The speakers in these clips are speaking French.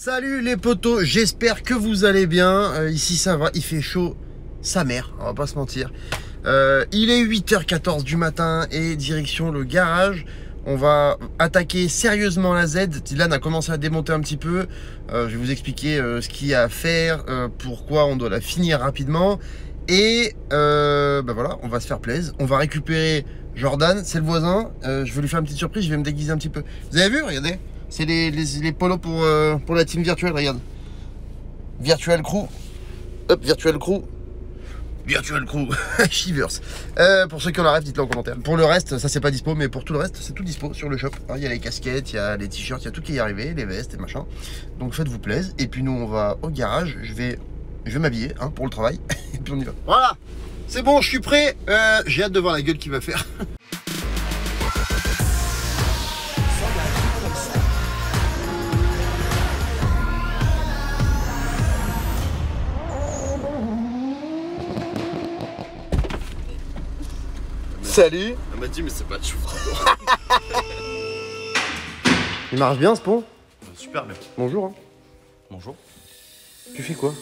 Salut les potos, j'espère que vous allez bien. Ici ça va, il fait chaud sa mère, on va pas se mentir. Il est 8h14 du matin et direction le garage. On va attaquer sérieusement la Z. Dylan a commencé à démonter un petit peu. Je vais vous expliquer ce qu'il y a à faire, pourquoi on doit la finir rapidement. Et voilà, on va se faire plaisir. On va récupérer Jordan, c'est le voisin. Je vais lui faire une petite surprise, je vais me déguiser un petit peu. Vous avez vu, regardez. C'est les polos pour la team virtuelle, regarde. Virtual Crew. Hop, Virtual Crew. Virtual Crew. Shivers. Pour ceux qui ont la ref, dites-le en commentaire. Pour le reste, ça c'est pas dispo, mais pour tout le reste, c'est tout dispo sur le shop. Il y a les casquettes, il y a les t-shirts, il y a tout qui est arrivé, les vestes et machin. Donc faites-vous plaisir. Et puis nous, on va au garage. Je vais m'habiller pour le travail. Et puis on y va. Voilà. C'est bon, je suis prêt. J'ai hâte de voir la gueule qu'il va faire. Salut. Elle m'a dit mais c'est pas de chou. Il marche bien ce pont? Super bien. Bonjour. Bonjour. Tu fais quoi?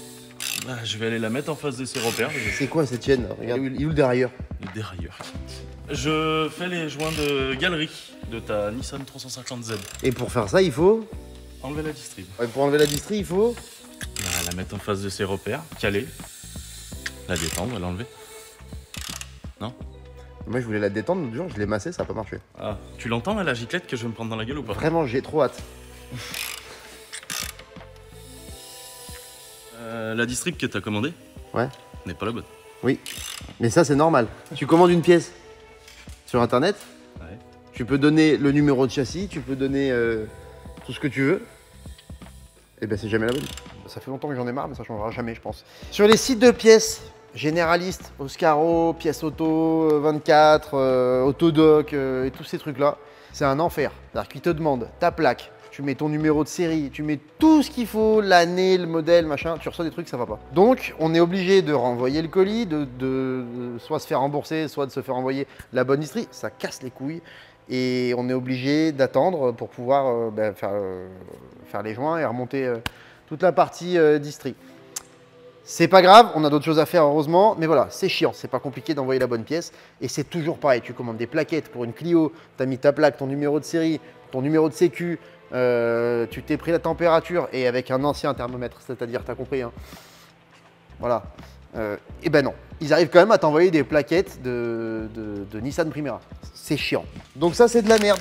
Je vais aller la mettre en face de ses repères. C'est quoi cette chaîne là? Regarde, il est où le dérailleur? Le dérailleur. Je fais les joints de galerie de ta Nissan 350Z. Et pour faire ça, il faut Enlever la distrib. Ouais, pour enlever la distri, il faut La mettre en face de ses repères, caler, la détendre, l'enlever. Non? Moi je voulais la détendre l'autre jour, je l'ai massée, ça a pas marché. Ah, tu l'entends là, la giclette que je vais me prendre dans la gueule ou pas? Vraiment, j'ai trop hâte. La distrib que t'as commandée Ouais. N'est pas la bonne. Oui. Mais ça c'est normal. Tu commandes une pièce sur internet, Ouais. tu peux donner le numéro de châssis, tu peux donner tout ce que tu veux. Et ben c'est jamais la bonne. Ça fait longtemps que j'en ai marre, mais ça changera jamais, je pense. Sur les sites de pièces généralistes, Oscaro, Pièces Auto, 24, Autodoc et tous ces trucs-là, c'est un enfer. C'est-à-dire qu'ils te demandent ta plaque, tu mets ton numéro de série, tu mets tout ce qu'il faut, l'année, le modèle, machin, tu reçois des trucs, ça va pas. Donc, on est obligé de renvoyer le colis, de soit se faire rembourser, soit de se faire envoyer la bonne distri. Ça casse les couilles. Et on est obligé d'attendre pour pouvoir faire les joints et remonter toute la partie distri. C'est pas grave, on a d'autres choses à faire heureusement, mais voilà, c'est chiant, c'est pas compliqué d'envoyer la bonne pièce. Et c'est toujours pareil, tu commandes des plaquettes pour une Clio, tu as mis ta plaque, ton numéro de série, ton numéro de sécu, tu t'es pris la température et avec un ancien thermomètre, c'est-à-dire, t'as compris, hein. Voilà. Et ben non, ils arrivent quand même à t'envoyer des plaquettes de Nissan Primera. C'est chiant. Donc ça, c'est de la merde.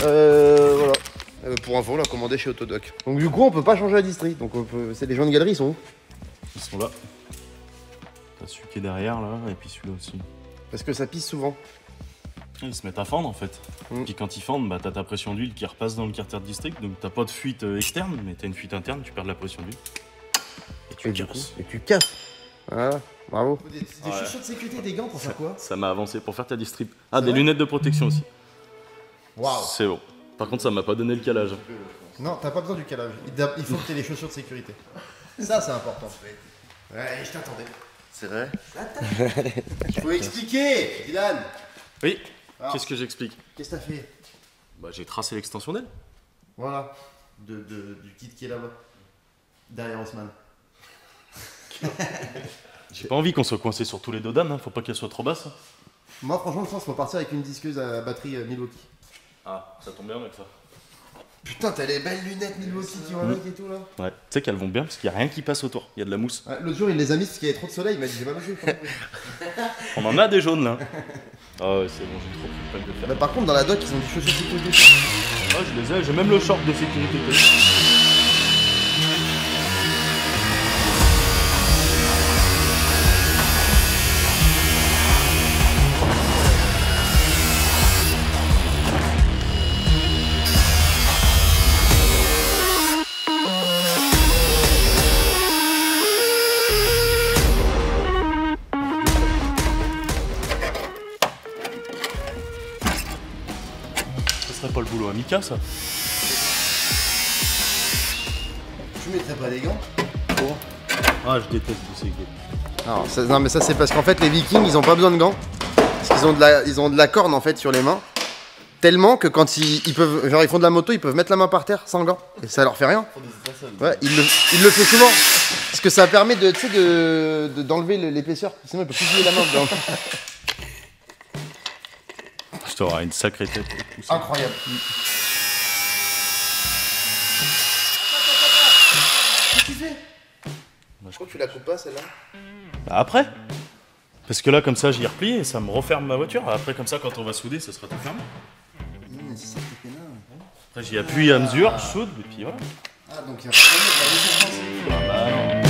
Voilà. Pour info, on l'a commandé chez Autodoc. Donc du coup, on peut pas changer la distri. Donc c'est les joints de galerie, ils sont où? Ils sont là. T'as celui qui est derrière là, et puis celui-là aussi. Parce que ça pisse souvent. Ils se mettent à fendre en fait. Puis quand ils fendent, t'as ta pression d'huile qui repasse dans le carter de district, donc t'as pas de fuite externe, mais t'as une fuite interne, tu perds de la pression d'huile. Et tu casses. Et tu casses. Voilà, bravo. Des chaussures de sécurité, des gants pour faire quoi? Ça m'a avancé pour faire ta distrib. Ah, des lunettes de protection aussi. Waouh. C'est bon. Par contre, ça m'a pas donné le calage. Non, t'as pas besoin du calage. Il faut que t'aies les chaussures de sécurité. Ça, c'est important. Ouais, je t'attendais. C'est vrai? Faut expliquer, Dylan. Oui. Alors, Qu'est-ce que j'explique? Qu'est-ce que t'as fait? Bah, j'ai tracé l'extension d'aile. Voilà. Du kit qui est là-bas. Derrière Haussmann. J'ai pas envie qu'on soit coincé sur tous les dos d'âne, hein. Faut pas qu'elle soit trop basse. Moi, franchement, je pense qu'il faut partir avec une disqueuse à batterie Milwaukee. Ah, ça tombe bien avec ça. Putain, t'as les belles lunettes Milwaukee qui vont avec et tout là. Ouais, tu sais qu'elles vont bien parce qu'il y a rien qui passe autour. Il y a de la mousse. Ouais, l'autre jour, il les a mis parce qu'il y avait trop de soleil. Il m'a dit, j'ai pas bougé. On en a des jaunes là. Ah ouais, c'est bon, j'ai trop pris le temps de le faire. Bah, par contre, dans la doc, ils ont des chaussures de sécurité. Ah, je les ai, j'ai même le short de sécurité. Ce serait pas le boulot à Mika ça? Tu mettrais pas des gants? Ah, je déteste bosser avec des... Alors, non, mais ça, c'est parce qu'en fait, les Vikings, ils ont pas besoin de gants. Parce qu'ils ont de la corne en fait sur les mains. Tellement que quand ils peuvent, genre ils font de la moto, ils peuvent mettre la main par terre sans gants et ça leur fait rien. Ouais, il le fait souvent parce que ça permet de, tu sais, d'enlever l'épaisseur. Sinon il peut plus jouer la main dedans. Je t'aurai une sacrée tête. Incroyable. Qu'est-ce que tu fais? Je crois que tu la coupes pas celle-là. Bah après. Parce que là, comme ça, j'y replie et ça me referme ma voiture. Après, comme ça, quand on va souder, ça sera tout fermé. C'est ça qui fait là. Après, j'y appuie à mesure, je soude, et puis voilà. Ah donc il y a pas de Ah bah non.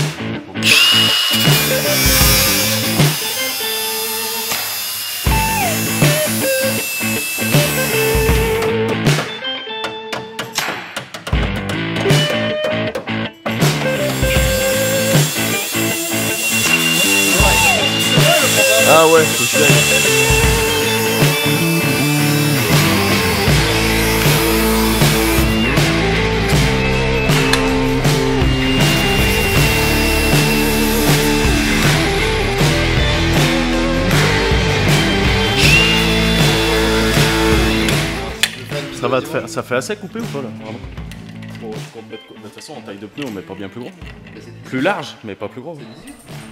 Ah ouais, faut que je l'aille. Ça fait assez coupé ou pas là vraiment. De toute façon en taille de pneu on met pas bien plus gros. Plus large mais pas plus gros.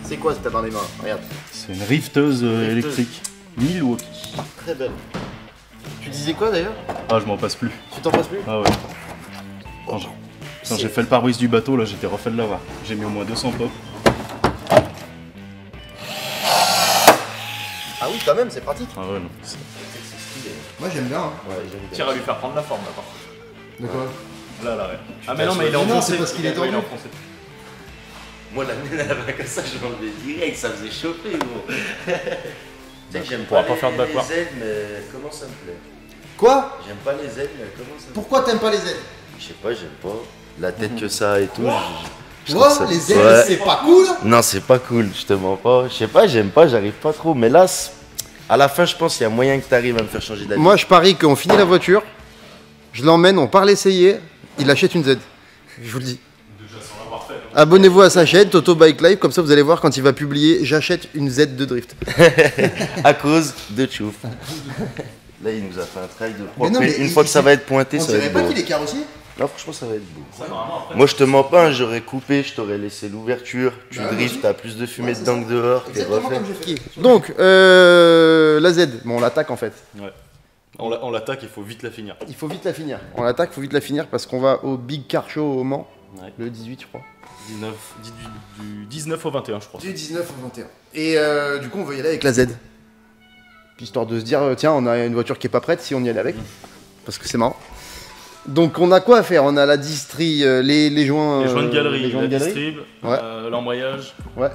C'est quoi ce que t'as dans les mains? Regarde. C'est une rifteuse électrique. Milwaukee. Très belle. Tu disais quoi d'ailleurs? Ah je m'en passe plus. Tu t'en passes plus? Ah ouais. Quand j'ai fait le pare-brise du bateau là j'étais refait de l'avoir. J'ai mis au moins 200 pop. Ah oui quand même c'est pratique. Ah ouais non. Moi j'aime bien. Hein. Ouais, j'aime bien. Tire à lui faire prendre la forme là par contre. De quoi? Là ouais. Ah mais non mais il est Non, enfoncé. c'est parce qu'il est tendu. Il est enfoncé. Moi, la mienne, elle avait comme ça, je l'enlevais direct, ça faisait chauffer, gros. Tu sais que j'aime pourra pas pas faire de les backward. aides, mais comment ça me plaît? Quoi? J'aime pas les aides, mais comment ça me plaît? Pourquoi t'aimes pas les ailes? Je sais pas, j'aime pas. La tête que ça a et tout. je Oh, trouve ça- les ailes Ouais. c'est pas cool? Non, c'est pas cool, je te mens pas. Je sais pas, j'aime pas, j'arrive pas trop. Mais là, à la fin, je pense qu'il y a moyen que t'arrives à me faire changer d'avis. Moi je parie qu'on finit la voiture, je l'emmène, on part l'essayer, il achète une Z. Je vous le dis. Abonnez-vous à sa chaîne, Toto Bike Live, comme ça vous allez voir quand il va publier j'achète une Z de drift. À cause de Tchouf. Là, il nous a fait un travail de Mais non, propre. mais Une fois que ça va être pointé, On ça va dirait être pas beau. qu'il est carrossier? Non, franchement, ça va être beau. Moi, je te mens pas, hein, j'aurais coupé, je t'aurais laissé l'ouverture. Tu Bah, drifts, vas-y. t'as plus de fumée Ouais, c'est dedans ça. que dehors, t'es Exactement refait. comme j'ai fait. Donc, la Z, bon on l'attaque en fait. Ouais. On l'attaque, il faut vite la finir. Il faut vite la finir. On l'attaque, il faut vite la finir parce qu'on va au Big Car Show au Mans, Ouais. le 18 je crois. Du 19 au 21 je crois. Du 19 au 21. Et du coup on veut y aller avec la Z. Puis histoire de se dire, tiens on a une voiture qui est pas prête si on y allait avec. Parce que c'est marrant. Donc on a quoi à faire? On a la distrie, les joints... Les joints de galerie, les joints la de galerie. distrib, Ouais. l'embrayage, Ouais.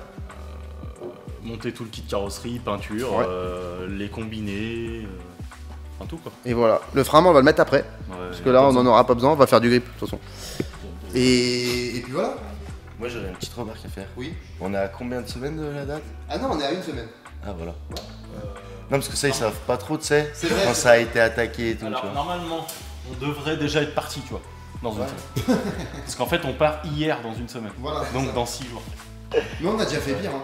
monter tout le kit carrosserie, peinture, Ouais. les combinés, enfin tout quoi. Et voilà. Le frein on va le mettre après. Ouais, Parce que là on en aura pas besoin, on va faire du grip de toute façon. Et puis voilà. Moi, j'aurais une petite remarque à faire. Oui. On est à combien de semaines de la date? Ah non on est à une semaine. Ah, voilà. Non, parce que ça, ils savent pas trop, tu sais, C'est vrai, quand c'est ça a été attaqué et tout, tu Alors vois. normalement, on devrait déjà être parti, tu vois, dans une semaine. Parce qu'en fait, on part hier dans une semaine. Voilà. c'est Donc ça. dans 6 jours. Mais on a déjà fait pire. Hein.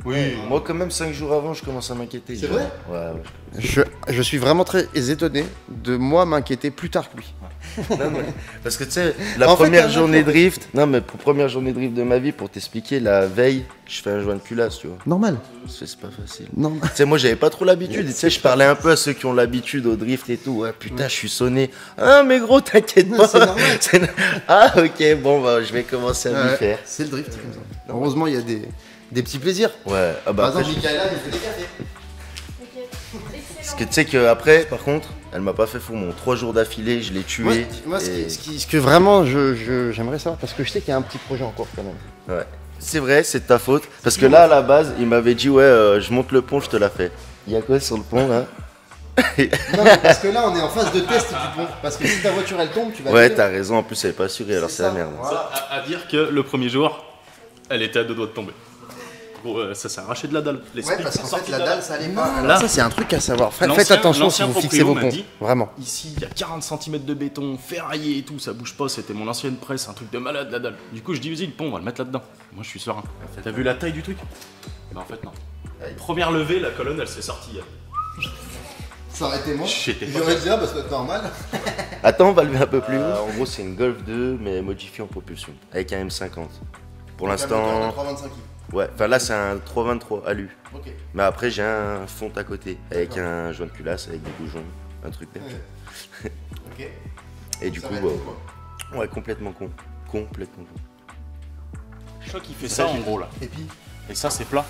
Oui, moi, quand même, 5 jours avant, je commence à m'inquiéter. C'est genre. vrai? Ouais. Je suis vraiment très étonné de moi m'inquiéter plus tard que lui. Non, mais- parce que tu sais, la En fait, première t'as journée un drift, non mais pour première journée drift de ma vie, pour t'expliquer, la veille, je fais un joint de culasse, tu vois. Normal. C'est pas facile. Non. Tu sais, moi j'avais pas trop l'habitude, tu sais, je parlais un peu à ceux qui ont l'habitude au drift et tout. Ouais, putain, je suis sonné. Ah, mais gros, t'inquiète Non, pas. c'est normal. C'est- Ah, ok, bon, bah, je vais commencer à m'y faire. C'est le drift, c'est comme ça. Heureusement, il y a des petits plaisirs. Ouais, ah bah, Par après, exemple, Michaela, elle fait des cafés. parce que tu sais que après, par contre, elle m'a pas fait fou. Mon 3 jours d'affilée, je l'ai tué. Moi, et- ce que vraiment j'aimerais savoir, parce que je sais qu'il y a un petit projet en cours quand même. Ouais. C'est vrai, c'est de ta faute. Parce que là, à la base, il m'avait dit, ouais, je monte le pont, je te la fais. Il y a quoi sur le pont là? Non, mais parce que là, on est en phase de test du pont. Parce que si ta voiture elle tombe, tu vas. Ouais, gueuler. t'as raison, en plus, elle est pas assurée, alors C'est c'est la ça. merde. Voilà. À dire que le premier jour, elle était à deux doigts de tomber. Gros, ça s'est arraché de la dalle. Les Ouais, splits parce sont qu'en sortis fait, de la dalle, ça allait pas. Là- Ça, c'est un truc à savoir. Faites L'ancien- attention si l'ancien vous fixez vos proprio ponts. m'a dit- Vraiment. Ici, il y a 40 cm de béton, ferraillé et tout, ça bouge pas, c'était mon ancienne presse, un truc de malade la dalle. Du coup, je dis, vas-y, le pont, on va le mettre là-dedans. Moi, je suis serein. T'as vu la taille du truc? Bah, en fait, non. Première levée, la colonne, elle s'est sortie. Ça aurait été moi. J'étais pas J'aurais dit, ah bah c'est normal. Attends, on va lever un peu plus haut. En gros, c'est une Golf 2, mais modifiée en propulsion, avec un M50. Pour l'instant, 325 ouais. Enfin là, c'est un 323 alu. Ok. Mais après, j'ai un fond à côté, avec un joint de culasse, avec des boujons, un truc bien. Ok. Et du Ça coup, va être bon, quoi. ouais, complètement con. Complètement con. Je crois qu'il fait ça en gros là. Et puis, Et ça c'est plat.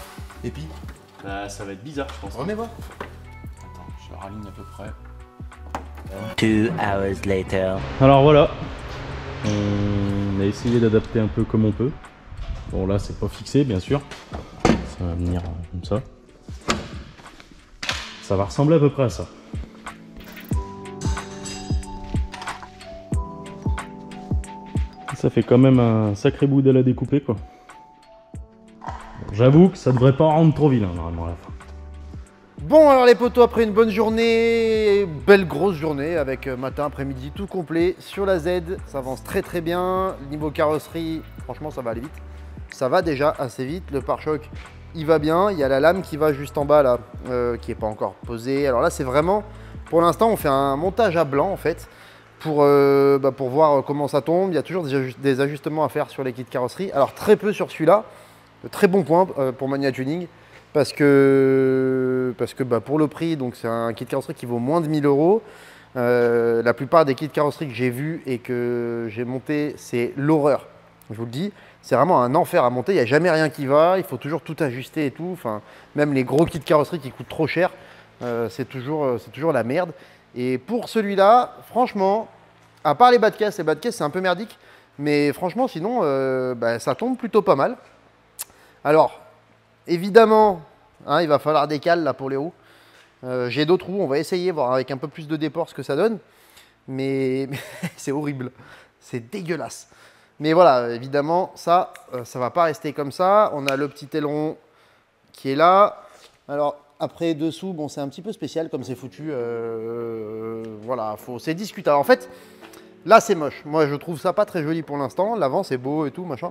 Bah, Ça va être bizarre je pense. remets-moi. Attends, je raligne à peu près. 2 hours later. Alors voilà, on a essayé d'adapter un peu comme on peut. Bon là c'est pas fixé bien sûr, ça va venir comme ça. Ça va ressembler à peu près à ça. Ça fait quand même un sacré bout d'aile à découper quoi. Bon, j'avoue que ça devrait pas rendre trop vilain normalement à la fin. Bon alors les potos, après une bonne journée, belle grosse journée avec matin, après-midi tout complet sur la Z, ça avance très très bien. Niveau carrosserie, franchement ça va aller vite. Ça va déjà assez vite, le pare-choc il va bien, il y a la lame qui va juste en bas là, qui n'est pas encore posée. Alors là c'est vraiment, pour l'instant on fait un montage à blanc en fait, pour voir comment ça tombe. Il y a toujours des ajustements à faire sur les kits carrosserie. Alors très peu sur celui-là, très bon point pour Mania Tuning. Parce que pour le prix, donc c'est un kit carrosserie qui vaut moins de 1000 €. La plupart des kits carrosserie que j'ai vus et que j'ai monté, c'est l'horreur. Je vous le dis, c'est vraiment un enfer à monter. Il n'y a jamais rien qui va. Il faut toujours tout ajuster et tout. Enfin, même les gros kits carrosserie qui coûtent trop cher, c'est toujours la merde. Et pour celui-là, franchement, à part les bas de caisse c'est un peu merdique. Mais franchement, sinon, ça tombe plutôt pas mal. Alors, évidemment, hein, il va falloir des cales là pour les roues. J'ai d'autres roues, on va essayer, voir avec un peu plus de déport ce que ça donne. Mais c'est horrible, c'est dégueulasse. Mais voilà, évidemment, ça va pas rester comme ça. On a le petit aileron qui est là. Alors, après, dessous, bon, c'est un petit peu spécial comme c'est foutu. Voilà, c'est discutable. En fait, là, c'est moche. Moi, je trouve ça pas très joli pour l'instant. L'avant, c'est beau et tout, machin.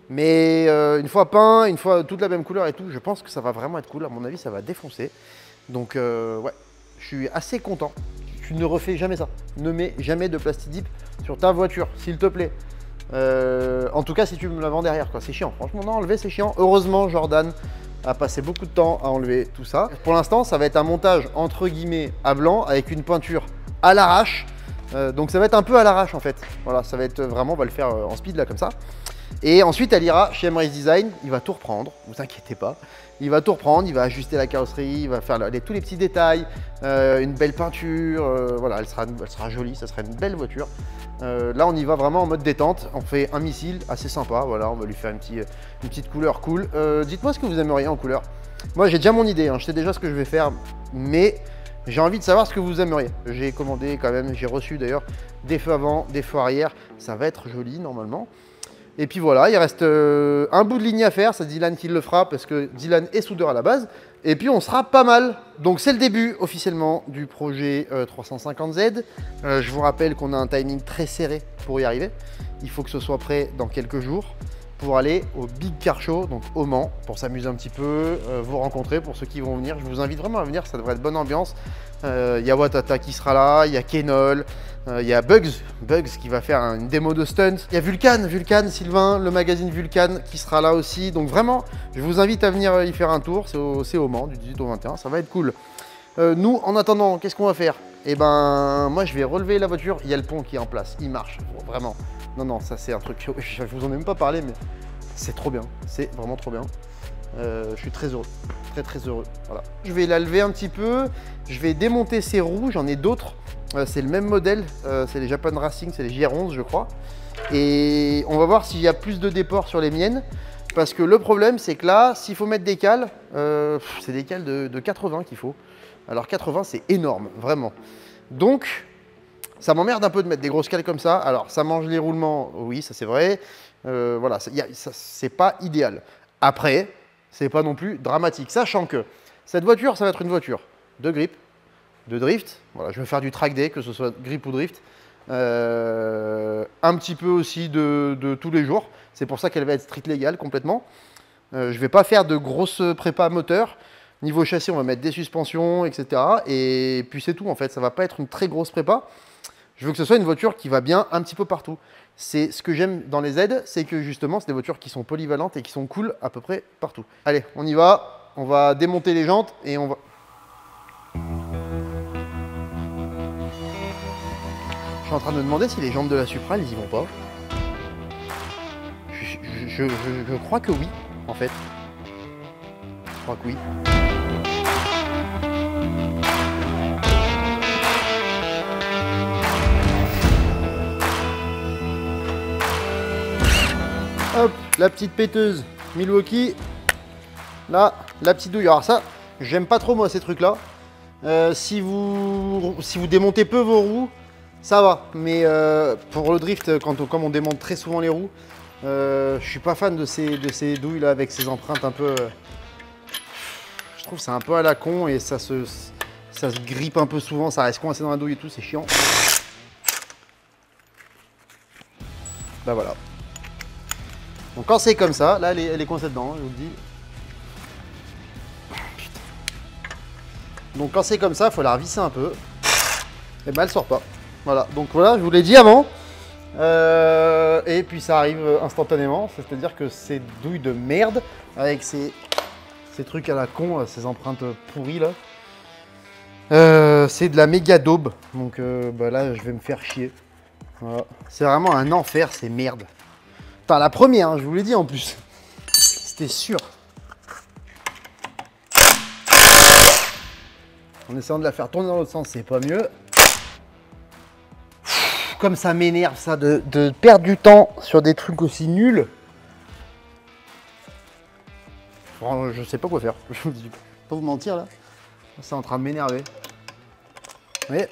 Mais une fois peint, une fois toute la même couleur et tout, je pense que ça va vraiment être cool. À mon avis, ça va défoncer. Donc, ouais, je suis assez content. Tu ne refais jamais ça. Ne mets jamais de plastidip sur ta voiture, s'il te plaît. En tout cas, si tu me la vends derrière, quoi. C'est chiant. Franchement, non, enlever, c'est chiant. Heureusement, Jordan a passé beaucoup de temps à enlever tout ça. Pour l'instant, ça va être un montage entre guillemets à blanc avec une peinture à l'arrache. Donc, ça va être un peu à l'arrache en fait. Voilà, ça va être vraiment, on va le faire en speed là, comme ça. Et ensuite, elle ira chez Emrace Design, il va tout reprendre, ne vous inquiétez pas. Il va tout reprendre, il va ajuster la carrosserie, il va faire tous les petits détails, une belle peinture, voilà, elle sera jolie, ça sera une belle voiture. Là, on y va vraiment en mode détente, on fait un missile assez sympa, voilà, on va lui faire une petite couleur cool. Dites-moi ce que vous aimeriez en couleur. Moi, j'ai déjà mon idée, hein, je sais déjà ce que je vais faire, mais j'ai envie de savoir ce que vous aimeriez. J'ai commandé quand même, j'ai reçu d'ailleurs des feux avant, des feux arrière, ça va être joli normalement. Et puis voilà, il reste un bout de ligne à faire, c'est Dylan qui le fera parce que Dylan est soudeur à la base. Et puis on sera pas mal. Donc c'est le début officiellement du projet 350Z. Je vous rappelle qu'on a un timing très serré pour y arriver. Il faut que ce soit prêt dans quelques jours pour aller au Big Car Show, donc au Mans, pour s'amuser un petit peu, vous rencontrer pour ceux qui vont venir. Je vous invite vraiment à venir, ça devrait être bonne ambiance. Il y a Watata qui sera là, il y a Kenol, il y a Bugs qui va faire une démo de stunts. Il y a Vulcan, Sylvain, le magazine Vulcan qui sera là aussi. Donc vraiment, je vous invite à venir y faire un tour, c'est au Mans du 18 au 21, ça va être cool. Nous, en attendant, qu'est-ce qu'on va faire? Eh ben, moi je vais relever la voiture, il y a le pont qui est en place, il marche, vraiment. Non, ça c'est un truc, je vous en ai même pas parlé, mais c'est trop bien, c'est vraiment trop bien. Je suis très heureux, très heureux, voilà. Je vais la lever un petit peu, je vais démonter ces roues, j'en ai d'autres. C'est le même modèle, c'est les Japan Racing, c'est les JR11 je crois. Et on va voir s'il y a plus de déport sur les miennes. Parce que le problème c'est que là, s'il faut mettre des cales, c'est des cales de 80 qu'il faut. Alors 80 c'est énorme, vraiment. Donc, ça m'emmerde un peu de mettre des grosses cales comme ça. Alors ça mange les roulements, oui ça c'est vrai. Voilà, c'est pas idéal. Après, c'est pas non plus dramatique. Sachant que cette voiture, ça va être une voiture de grip, de drift. Voilà, je vais faire du track day, que ce soit grip ou drift. Un petit peu aussi de tous les jours. C'est pour ça qu'elle va être street légale complètement. Je vais pas faire de grosses prépa moteur. Niveau châssis, on va mettre des suspensions, etc. Et puis c'est tout en fait, ça va pas être une très grosse prépa. Je veux que ce soit une voiture qui va bien un petit peu partout. C'est ce que j'aime dans les Z, c'est que justement, c'est des voitures qui sont polyvalentes et qui sont cool à peu près partout. Allez, on y va. On va démonter les jantes et on va... Je suis en train de me demander si les jantes de la Supra, elles y vont pas. Je crois que oui, en fait. Je crois que oui. Hop, la petite péteuse Milwaukee. Là, la petite douille. Alors ça, j'aime pas trop moi ces trucs-là. Si vous démontez peu vos roues, ça va. Mais pour le drift, comme on démonte très souvent les roues, je suis pas fan de ces douilles là avec ces empreintes un peu. Je trouve que c'est un peu à la con et ça se grippe un peu souvent, ça reste coincé dans la douille et tout, c'est chiant. Bah voilà. Donc quand c'est comme ça, là elle est coincée dedans, je vous le dis. Putain. Donc quand c'est comme ça, il faut la revisser un peu. Et bah elle sort pas. Voilà, donc voilà, je vous l'ai dit avant. Et puis ça arrive instantanément, c'est-à-dire que ces douilles de merde, avec ces trucs à la con, ces empreintes pourries là, c'est de la méga daube. Donc bah là, je vais me faire chier. Voilà. C'est vraiment un enfer, ces merdes. Putain, la première, hein, je vous l'ai dit en plus. C'était sûr. En essayant de la faire tourner dans l'autre sens, c'est pas mieux. Comme ça m'énerve ça de perdre du temps sur des trucs aussi nuls. Bon, je sais pas quoi faire. Je vais pas vous mentir là. C'est en train de m'énerver. Vous voyez,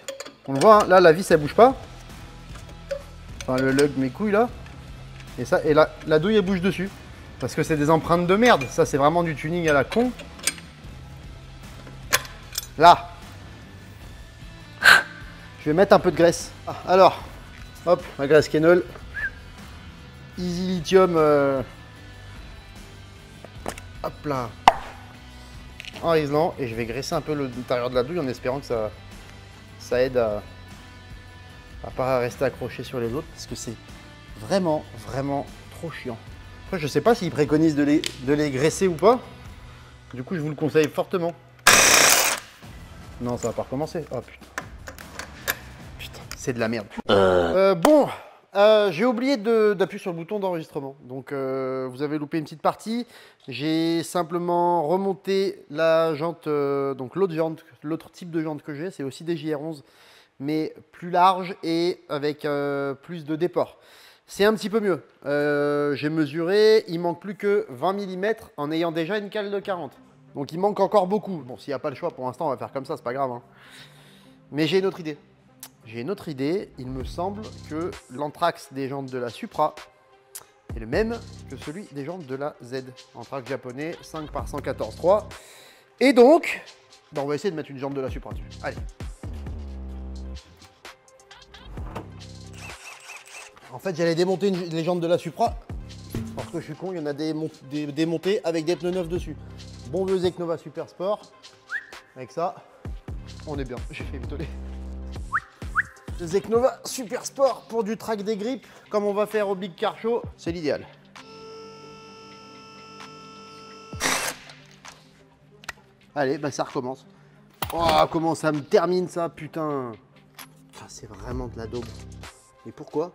on le voit, hein, là la vis elle bouge pas. Enfin le lug mes couilles là. Et ça, et là, la douille elle bouge dessus. Parce que c'est des empreintes de merde. Ça c'est vraiment du tuning à la con. Là. Je vais mettre un peu de graisse. Alors, hop, la graisse Kenol. Easy Lithium. Hop là. En riselant. Et je vais graisser un peu l'intérieur de la douille en espérant que ça aide à pas rester accroché sur les autres. Parce que c'est vraiment, vraiment trop chiant. Après, je sais pas s'ils préconisent de les graisser ou pas. Du coup, je vous le conseille fortement. Non, ça va pas recommencer. Oh putain. C'est de la merde. Bon, j'ai oublié d'appuyer sur le bouton d'enregistrement. Donc, vous avez loupé une petite partie. J'ai simplement remonté la jante, donc l'autre type de jante que j'ai, c'est aussi des JR11, mais plus large et avec plus de déport. C'est un petit peu mieux. J'ai mesuré, il manque plus que 20 mm en ayant déjà une cale de 40. Donc, il manque encore beaucoup. Bon, s'il n'y a pas le choix, pour l'instant, on va faire comme ça, c'est pas grave. Hein. Mais j'ai une autre idée. J'ai une autre idée, il me semble que l'anthrax des jantes de la Supra est le même que celui des jantes de la Z. Anthrax japonais 5 par 114.3. Et donc, bah on va essayer de mettre une jante de la Supra dessus. Allez. En fait, j'allais démonter les jantes de la Supra. Parce que je suis con, il y en a démontées avec des pneus neufs dessus. Bon vieux Zeknova Super Sport. Avec ça, on est bien. J'ai fait vitoler. Le Zeknova Super Sport pour du track des grippes, comme on va faire au Big Car Show, c'est l'idéal. Allez, bah ça recommence. Oh, comment ça me termine ça, putain. C'est vraiment de la daube. Et pourquoi?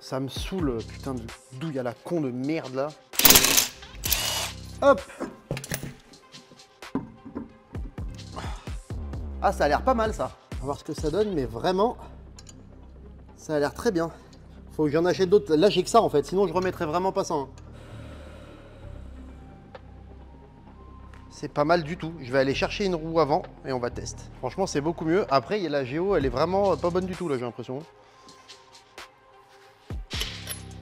Ça me saoule, putain de douille à la con de merde là. Hop. Ah, ça a l'air pas mal ça. On va voir ce que ça donne, mais vraiment, ça a l'air très bien. Faut que j'en achète d'autres. Là, j'ai que ça en fait, sinon je remettrais vraiment pas ça. Hein. C'est pas mal du tout. Je vais aller chercher une roue avant et on va tester. Franchement, c'est beaucoup mieux. Après, il y a la Géo, elle est vraiment pas bonne du tout là, j'ai l'impression.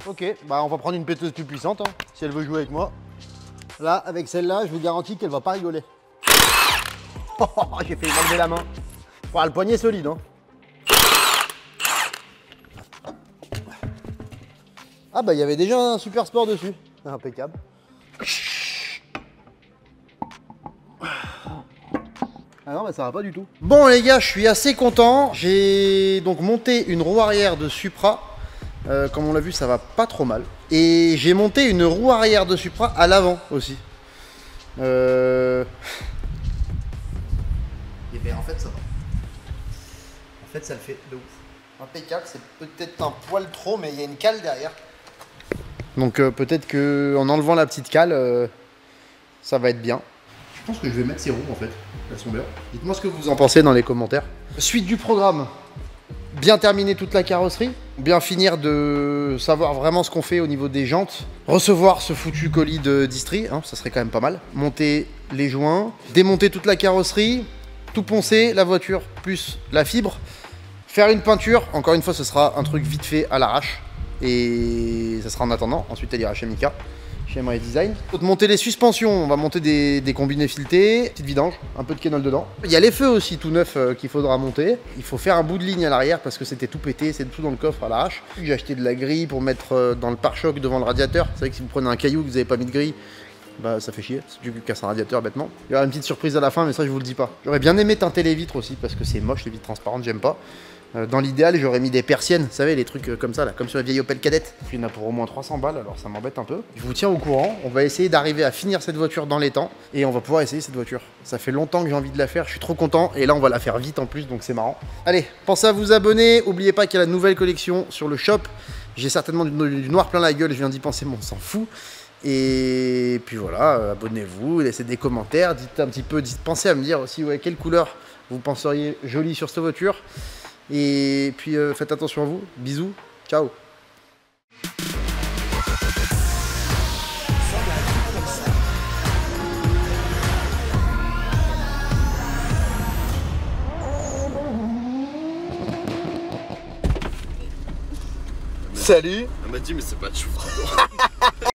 Ok, bah on va prendre une péteuse plus puissante hein, si elle veut jouer avec moi. Là, avec celle-là, je vous garantis qu'elle va pas rigoler. J'ai fait m'enlever la main. Le poignet solide. Hein. Ah bah il y avait déjà un Super Sport dessus. Impeccable. Ah non, bah ça va pas du tout. Bon les gars, je suis assez content. J'ai donc monté une roue arrière de Supra. Comme on l'a vu, ça va pas trop mal. Et j'ai monté une roue arrière de Supra à l'avant aussi. Et bien en fait ça va. En fait ça le fait de ouf. Impeccable, c'est peut-être un poil trop, mais il y a une cale derrière. Donc peut-être qu'en enlevant la petite cale, ça va être bien. Je pense que je vais mettre ces roues en fait. Elles sont bien. Dites-moi ce que vous en pensez dans les commentaires. Suite du programme. Bien terminer toute la carrosserie. Bien finir de savoir vraiment ce qu'on fait au niveau des jantes. Recevoir ce foutu colis de distri, hein, ça serait quand même pas mal. Monter les joints. Démonter toute la carrosserie. Tout poncer, la voiture plus la fibre. Faire une peinture. Encore une fois, ce sera un truc vite fait à l'arrache. Et ça sera en attendant. Ensuite, elle ira chez Mika, chez MRE Design. Monter les suspensions, on va monter des combinés filetés, petite vidange, un peu de kénol dedans. Il y a les feux aussi tout neufs qu'il faudra monter. Il faut faire un bout de ligne à l'arrière parce que c'était tout pété, c'est tout dans le coffre à l'arrache. J'ai acheté de la grille pour mettre dans le pare-choc devant le radiateur. C'est vrai que si vous prenez un caillou que vous n'avez pas mis de grille, bah ça fait chier, c'est du casse un radiateur bêtement. Il y aura une petite surprise à la fin, mais ça je vous le dis pas. J'aurais bien aimé teinter les vitres aussi parce que c'est moche les vitres transparentes, j'aime pas. Dans l'idéal, j'aurais mis des persiennes, vous savez, les trucs comme ça, là, comme sur la vieille Opel Kadett. Il y en a pour au moins 300 balles, alors ça m'embête un peu. Je vous tiens au courant, on va essayer d'arriver à finir cette voiture dans les temps, et on va pouvoir essayer cette voiture. Ça fait longtemps que j'ai envie de la faire, je suis trop content, et là on va la faire vite en plus, donc c'est marrant. Allez, pensez à vous abonner, n'oubliez pas qu'il y a la nouvelle collection sur le shop. J'ai certainement du noir plein la gueule, je viens d'y penser, mais on s'en fout. Et puis voilà, abonnez-vous, laissez des commentaires, dites un petit peu, pensez à me dire aussi ouais, quelle couleur vous penseriez jolie sur cette voiture. Et puis faites attention à vous, bisous, ciao. Salut. Elle m'a dit mais c'est pas de chou.